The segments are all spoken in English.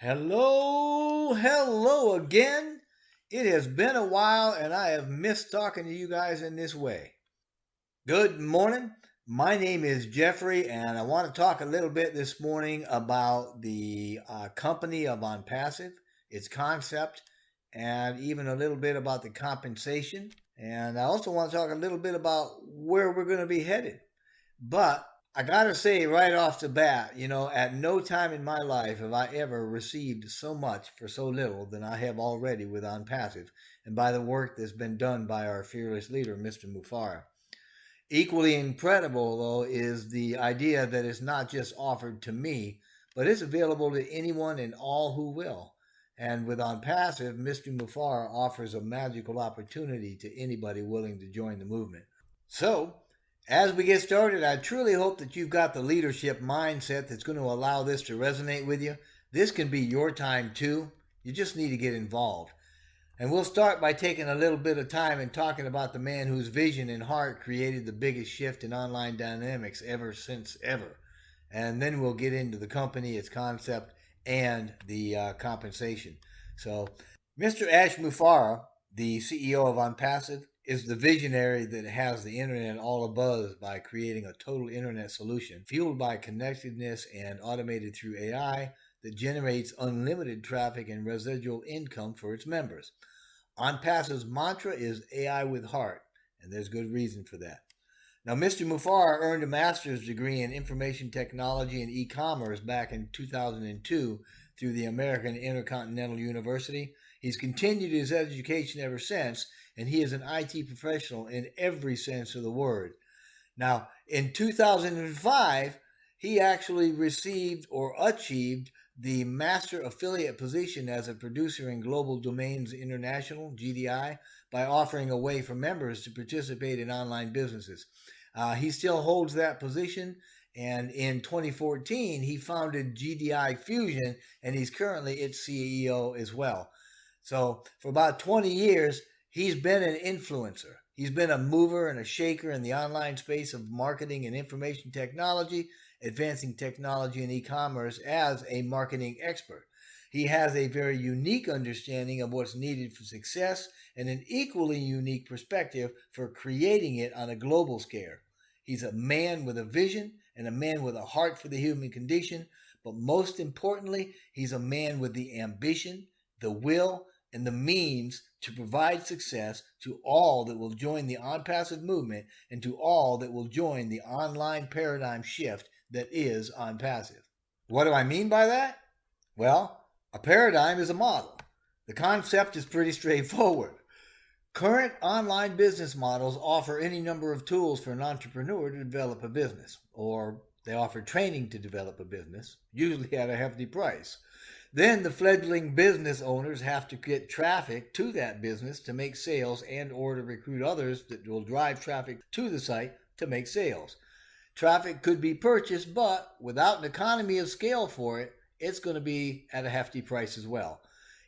Hello again. It has been a while and I have missed talking to you guys in this way. Good morning. My name is Jeffrey and I want to talk a little bit this morning about the company of Onpassive, its concept, and even a little bit about the compensation. And I also want to talk a little bit about where we're going to be headed. But I gotta say right off the bat, at no time in my life have I ever received so much for so little than I have already with OnPassive, and by the work that's been done by our fearless leader, Mr. Mufara. Equally incredible, though, is the idea that it's not just offered to me, but it's available to anyone and all who will. And with OnPassive, Mr. Mufara offers a magical opportunity to anybody willing to join the movement. So, as we get started, I truly hope that you've got the leadership mindset that's going to allow this to resonate with you. This can be your time too. You just need to get involved. And we'll start by taking a little bit of time and talking about the man whose vision and heart created the biggest shift in online dynamics ever since ever. And then we'll get into the company, its concept, and the compensation. So, Mr. Ash Mufara, the CEO of Onpassive, is the visionary that has the internet all abuzz by creating a total internet solution fueled by connectedness and automated through AI that generates unlimited traffic and residual income for its members. Onpassive's mantra is AI with heart, and there's good reason for that. Now, Mr. Mufara earned a master's degree in information technology and e-commerce back in 2002 through the American Intercontinental University. He's continued his education ever since, and he is an IT professional in every sense of the word. Now, in 2005, he actually received or achieved the master affiliate position as a producer in Global Domains International, GDI, by offering a way for members to participate in online businesses. He still holds that position, and in 2014, he founded GDI Fusion, and he's currently its CEO as well. So for about 20 years, he's been an influencer. He's been a mover and a shaker in the online space of marketing and information technology, advancing technology and e-commerce as a marketing expert. He has a very unique understanding of what's needed for success and an equally unique perspective for creating it on a global scale. He's a man with a vision and a man with a heart for the human condition, but most importantly, he's a man with the ambition, the will, and the means to provide success to all that will join the Onpassive movement and to all that will join the online paradigm shift that is Onpassive. What do I mean by that? Well, a paradigm is a model. The concept is pretty straightforward. Current online business models offer any number of tools for an entrepreneur to develop a business, or they offer training to develop a business, usually at a hefty price. Then the fledgling business owners have to get traffic to that business to make sales and or to recruit others that will drive traffic to the site to make sales. Traffic could be purchased, but without an economy of scale for it, it's going to be at a hefty price as well.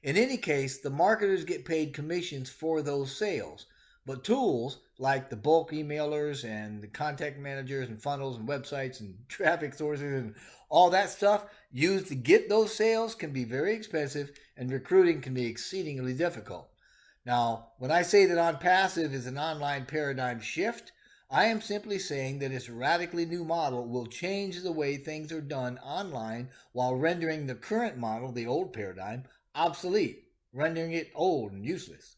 In any case, the marketers get paid commissions for those sales, but tools like the bulk emailers and the contact managers and funnels and websites and traffic sources and all that stuff used to get those sales can be very expensive, and recruiting can be exceedingly difficult. Now, when I say that Onpassive is an online paradigm shift, I am simply saying that its radically new model will change the way things are done online while rendering the current model, the old paradigm, obsolete, rendering it old and useless.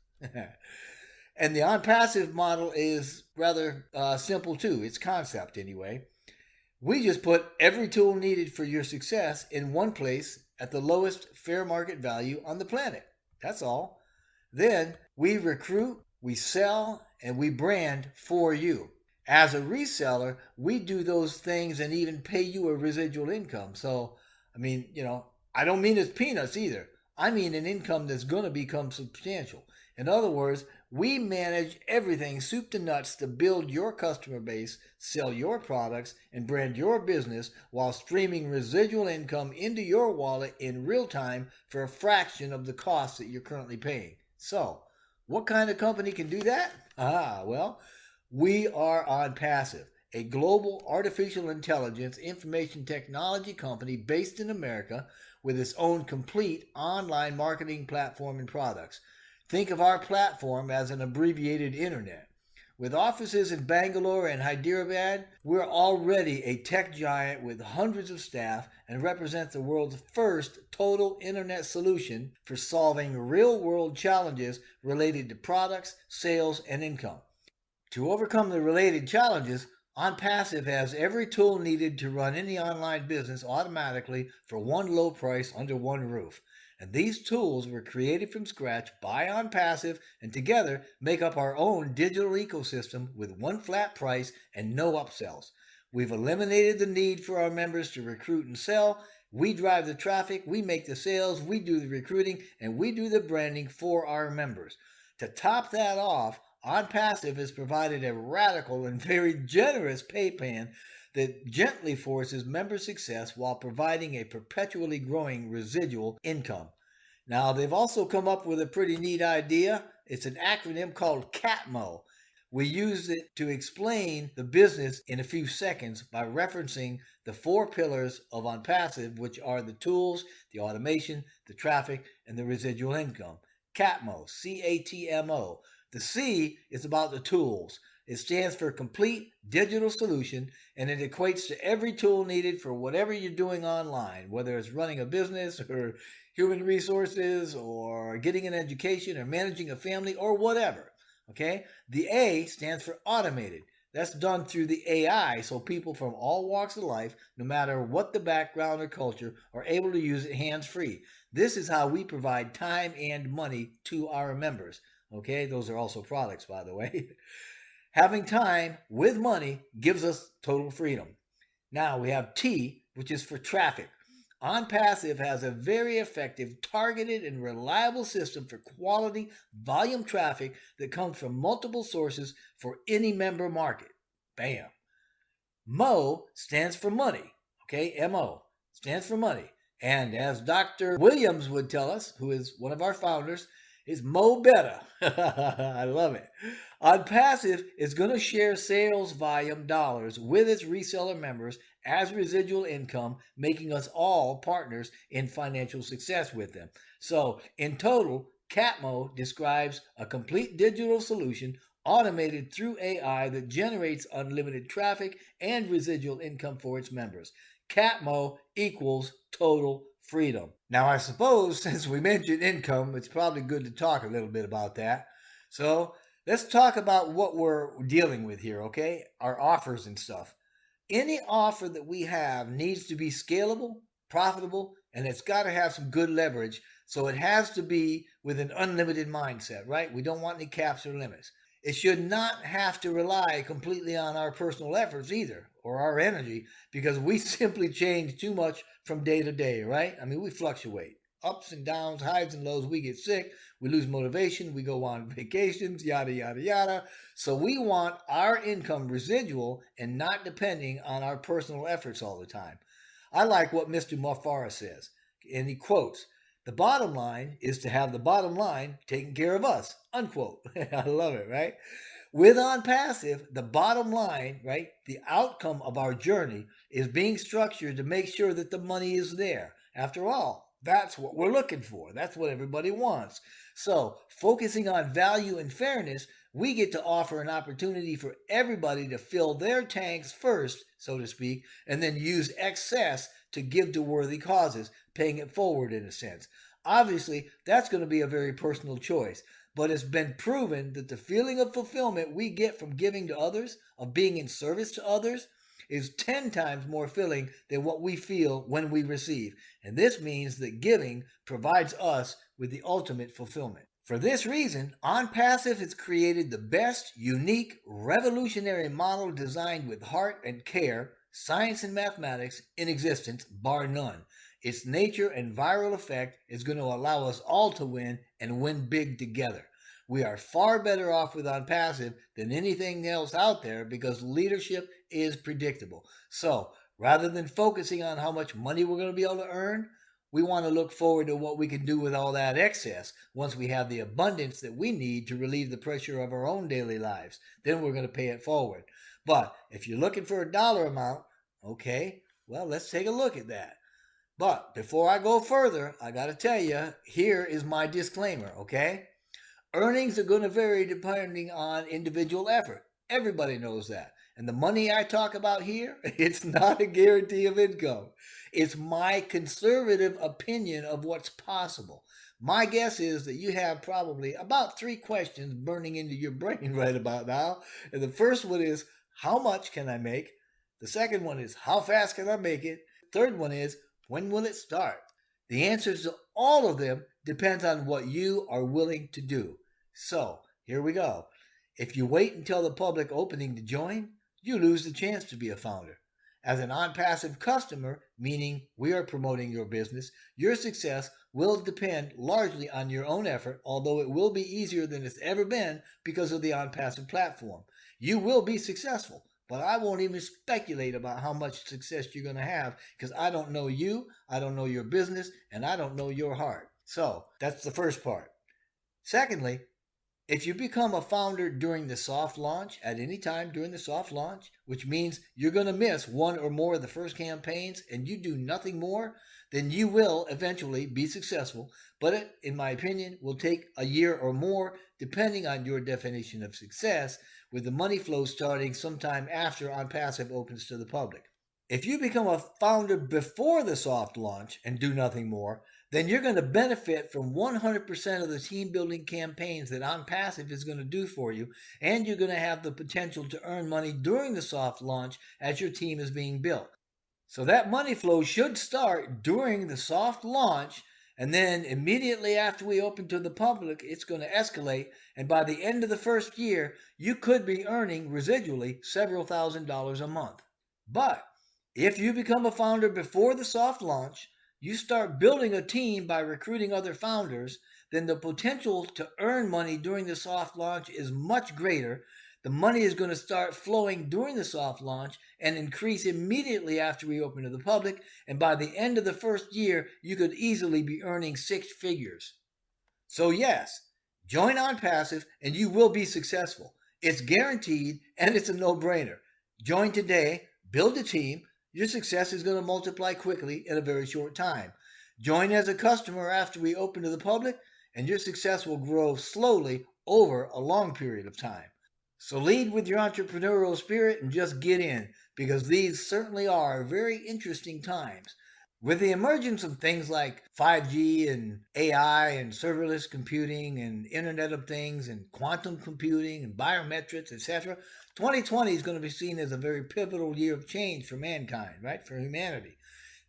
And the Onpassive model is rather simple too, its concept anyway. We just put every tool needed for your success in one place at the lowest fair market value on the planet. That's all. Then we recruit, we sell, and we brand for you. As a reseller, we do those things and even pay you a residual income. So, I don't mean it's peanuts either. I mean an income that's going to become substantial. In other words, we manage everything soup to nuts to build your customer base, sell your products, and brand your business while streaming residual income into your wallet in real time for a fraction of the cost that you're currently paying. So, what kind of company can do that? We are Onpassive, a global artificial intelligence information technology company based in America with its own complete online marketing platform and products. Think of our platform as an abbreviated internet. With offices in Bangalore and Hyderabad, we're already a tech giant with hundreds of staff and represent the world's first total internet solution for solving real world challenges related to products, sales, and income. To overcome the related challenges, Onpassive has every tool needed to run any online business automatically for one low price under one roof. And these tools were created from scratch by Onpassive and together make up our own digital ecosystem with one flat price and no upsells. We've eliminated the need for our members to recruit and sell. We drive the traffic, we make the sales, we do the recruiting, and we do the branding for our members. To top that off, Onpassive has provided a radical and very generous pay plan that gently forces member success while providing a perpetually growing residual income. Now, they've also come up with a pretty neat idea. It's an acronym called CATMO. We use it to explain the business in a few seconds by referencing the four pillars of Onpassive, which are the tools, the automation, the traffic, and the residual income. CATMO, CATMO. The C is about the tools. It stands for Complete Digital Solution, and it equates to every tool needed for whatever you're doing online, whether it's running a business or human resources or getting an education or managing a family or whatever. Okay? The A stands for Automated. That's done through the AI, so people from all walks of life, no matter what the background or culture, are able to use it hands-free. This is how we provide time and money to our members. Okay, those are also products, by the way. Having time with money gives us total freedom. Now we have T, which is for traffic. Onpassive has a very effective, targeted, and reliable system for quality volume traffic that comes from multiple sources for any member market. Bam. MO stands for money. Okay, MO stands for money. And as Dr. Williams would tell us, who is one of our founders, is Mo better. I love it. Onpassive is going to share sales volume dollars with its reseller members as residual income, making us all partners in financial success with them. So, in total, CATMO describes a complete digital solution automated through AI that generates unlimited traffic and residual income for its members. CATMO equals total freedom. Now, I suppose since we mentioned income, it's probably good to talk a little bit about that. So let's talk about what we're dealing with here, okay? Our offers and stuff. Any offer that we have needs to be scalable, profitable, and it's got to have some good leverage. So it has to be with an unlimited mindset, right? We don't want any caps or limits. It should not have to rely completely on our personal efforts either, or our energy, because we simply change too much from day to day, right? I mean, we fluctuate. Ups and downs, highs and lows, we get sick, we lose motivation, we go on vacations, yada, yada, yada. So we want our income residual and not depending on our personal efforts all the time. I like what Mr. Muffara says, and he quotes, "The bottom line is to have the bottom line taking care of us," unquote. I love it, right? With Onpassive, the bottom line, right, the outcome of our journey is being structured to make sure that the money is there. After all, that's what we're looking for. That's what everybody wants. So, focusing on value and fairness, we get to offer an opportunity for everybody to fill their tanks first, so to speak, and then use excess to give to worthy causes, paying it forward in a sense. Obviously, that's going to be a very personal choice, but it's been proven that the feeling of fulfillment we get from giving to others, of being in service to others, is 10 times more filling than what we feel when we receive. And this means that giving provides us with the ultimate fulfillment. For this reason, Onpassive has created the best, unique, revolutionary model designed with heart and care, science and mathematics in existence, bar none. Its nature and viral effect is going to allow us all to win and win big together. We are far better off with Onpassive than anything else out there because leadership is predictable. So, rather than focusing on how much money we're going to be able to earn, we want to look forward to what we can do with all that excess once we have the abundance that we need to relieve the pressure of our own daily lives. Then we're going to pay it forward. But if you're looking for a dollar amount, okay, well, let's take a look at that. But before I go further, I got to tell you, here is my disclaimer, okay? Earnings are going to vary depending on individual effort. Everybody knows that. And the money I talk about here, it's not a guarantee of income. It's my conservative opinion of what's possible. My guess is that you have probably about three questions burning into your brain right about now. And the first one is, how much can I make? The second one is, how fast can I make it? Third one is, when will it start? The answers to all of them depends on what you are willing to do. So, here we go. If you wait until the public opening to join, you lose the chance to be a founder. As an Onpassive customer, meaning we are promoting your business, your success will depend largely on your own effort, although it will be easier than it's ever been because of the Onpassive platform. You will be successful, but I won't even speculate about how much success you're going to have because I don't know you, I don't know your business, and I don't know your heart. So, that's the first part. Secondly, if you become a founder during the soft launch, at any time during the soft launch, which means you're going to miss one or more of the first campaigns and you do nothing more, then you will eventually be successful. But it, in my opinion, will take a year or more, depending on your definition of success, with the money flow starting sometime after Onpassive opens to the public. If you become a founder before the soft launch and do nothing more, then you're going to benefit from 100% of the team building campaigns that Onpassive is going to do for you, and you're going to have the potential to earn money during the soft launch as your team is being built. So that money flow should start during the soft launch, and then immediately after we open to the public, it's going to escalate, and by the end of the first year, you could be earning residually several $1,000s a month. But if you become a founder before the soft launch, you start building a team by recruiting other founders, then the potential to earn money during the soft launch is much greater. The money is going to start flowing during the soft launch and increase immediately after we open to the public. And by the end of the first year, you could easily be earning six figures. So yes, join Onpassive and you will be successful. It's guaranteed and it's a no-brainer. Join today, build a team. Your success is going to multiply quickly in a very short time. Join as a customer after we open to the public, and your success will grow slowly over a long period of time. So lead with your entrepreneurial spirit and just get in, because these certainly are very interesting times. With the emergence of things like 5G and AI and serverless computing and Internet of Things and quantum computing and biometrics, etc., 2020 is going to be seen as a very pivotal year of change for mankind, right? For humanity.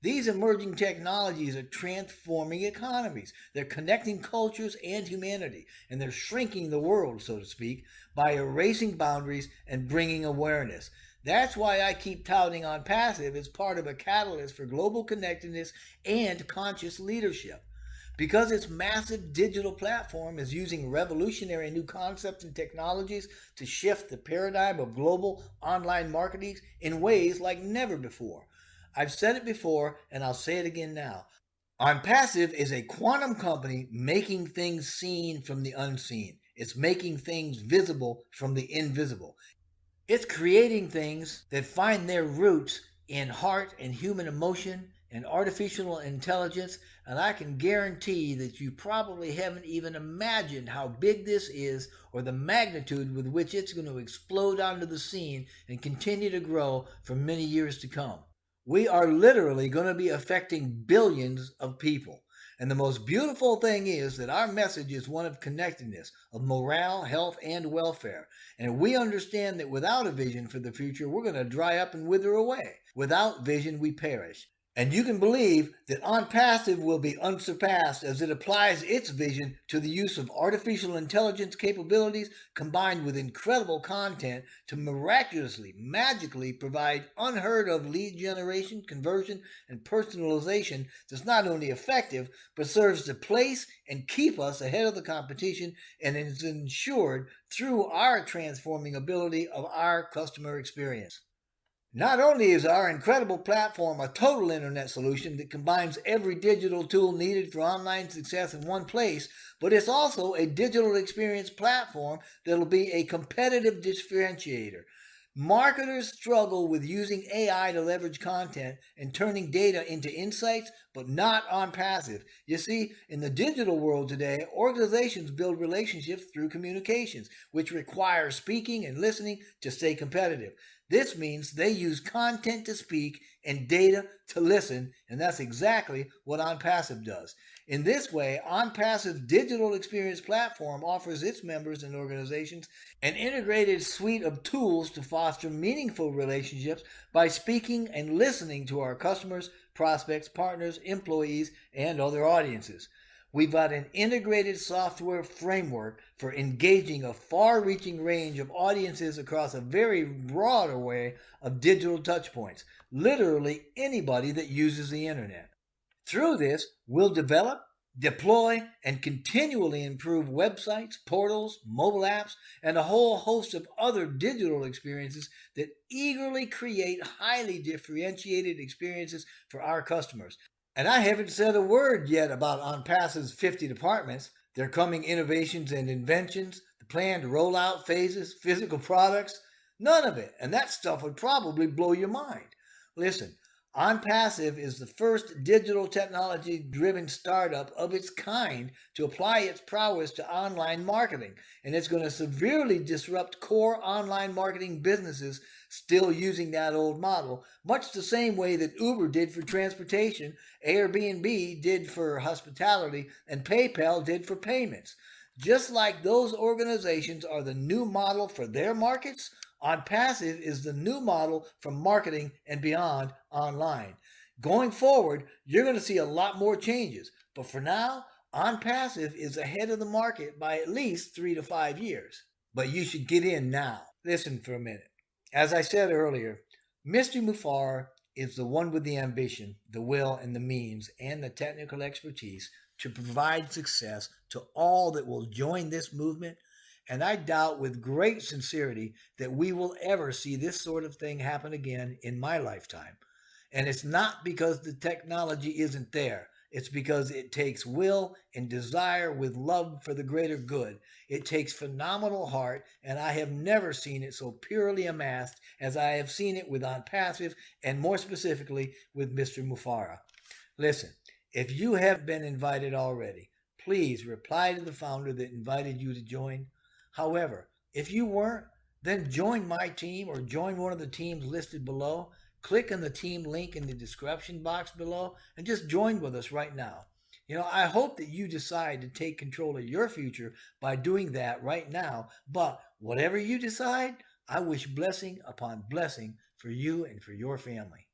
These emerging technologies are transforming economies. They're connecting cultures and humanity, and they're shrinking the world, so to speak, by erasing boundaries and bringing awareness. That's why I keep touting Onpassive as part of a catalyst for global connectedness and conscious leadership. Because its massive digital platform is using revolutionary new concepts and technologies to shift the paradigm of global online marketing in ways like never before. I've said it before and I'll say it again now. Onpassive is a quantum company making things seen from the unseen. It's making things visible from the invisible. It's creating things that find their roots in heart and human emotion and artificial intelligence, and I can guarantee that you probably haven't even imagined how big this is or the magnitude with which it's going to explode onto the scene and continue to grow for many years to come. We are literally going to be affecting billions of people. And the most beautiful thing is that our message is one of connectedness, of morale, health, and welfare. And we understand that without a vision for the future, we're going to dry up and wither away. Without vision, we perish. And you can believe that Onpassive will be unsurpassed as it applies its vision to the use of artificial intelligence capabilities combined with incredible content to miraculously, magically provide unheard of lead generation, conversion, and personalization that's not only effective, but serves to place and keep us ahead of the competition and is ensured through our transforming ability of our customer experience. Not only is our incredible platform a total internet solution that combines every digital tool needed for online success in one place, but it's also a digital experience platform that'll be a competitive differentiator. Marketers struggle with using AI to leverage content and turning data into insights, but not Onpassive. You see, in the digital world today, organizations build relationships through communications, which require speaking and listening to stay competitive. This means they use content to speak and data to listen, and that's exactly what Onpassive does. In this way, Onpassive digital experience platform offers its members and organizations an integrated suite of tools to foster meaningful relationships by speaking and listening to our customers, prospects, partners, employees, and other audiences. We've got an integrated software framework for engaging a far reaching range of audiences across a very broad array of digital touchpoints, literally anybody that uses the internet. Through this, we'll develop, deploy, and continually improve websites, portals, mobile apps, and a whole host of other digital experiences that eagerly create highly differentiated experiences for our customers. And I haven't said a word yet about Onpassive's 50 departments, their coming innovations and inventions, the planned rollout phases, physical products, none of it. And that stuff would probably blow your mind. Listen, Onpassive is the first digital technology driven startup of its kind to apply its prowess to online marketing, and it's going to severely disrupt core online marketing businesses still using that old model, much the same way that Uber did for transportation, Airbnb did for hospitality, and PayPal did for payments. Just like those organizations are the new model for their markets, Onpassive is the new model for marketing and beyond online. Going forward, you're going to see a lot more changes, but for now, Onpassive is ahead of the market by at least 3 to 5 years. But you should get in now. Listen for a minute. As I said earlier, Mr. Mufar is the one with the ambition, the will, and the means, and the technical expertise to provide success to all that will join this movement. And I doubt with great sincerity that we will ever see this sort of thing happen again in my lifetime. And it's not because the technology isn't there. It's because it takes will and desire with love for the greater good. It takes phenomenal heart, and I have never seen it so purely amassed as I have seen it with Onpassive and more specifically with Mr. Mufara. Listen, if you have been invited already, please reply to the founder that invited you to join. However, if you weren't, then join my team or join one of the teams listed below. Click on the team link in the description box below and just join with us right now. I hope that you decide to take control of your future by doing that right now. But whatever you decide, I wish blessing upon blessing for you and for your family.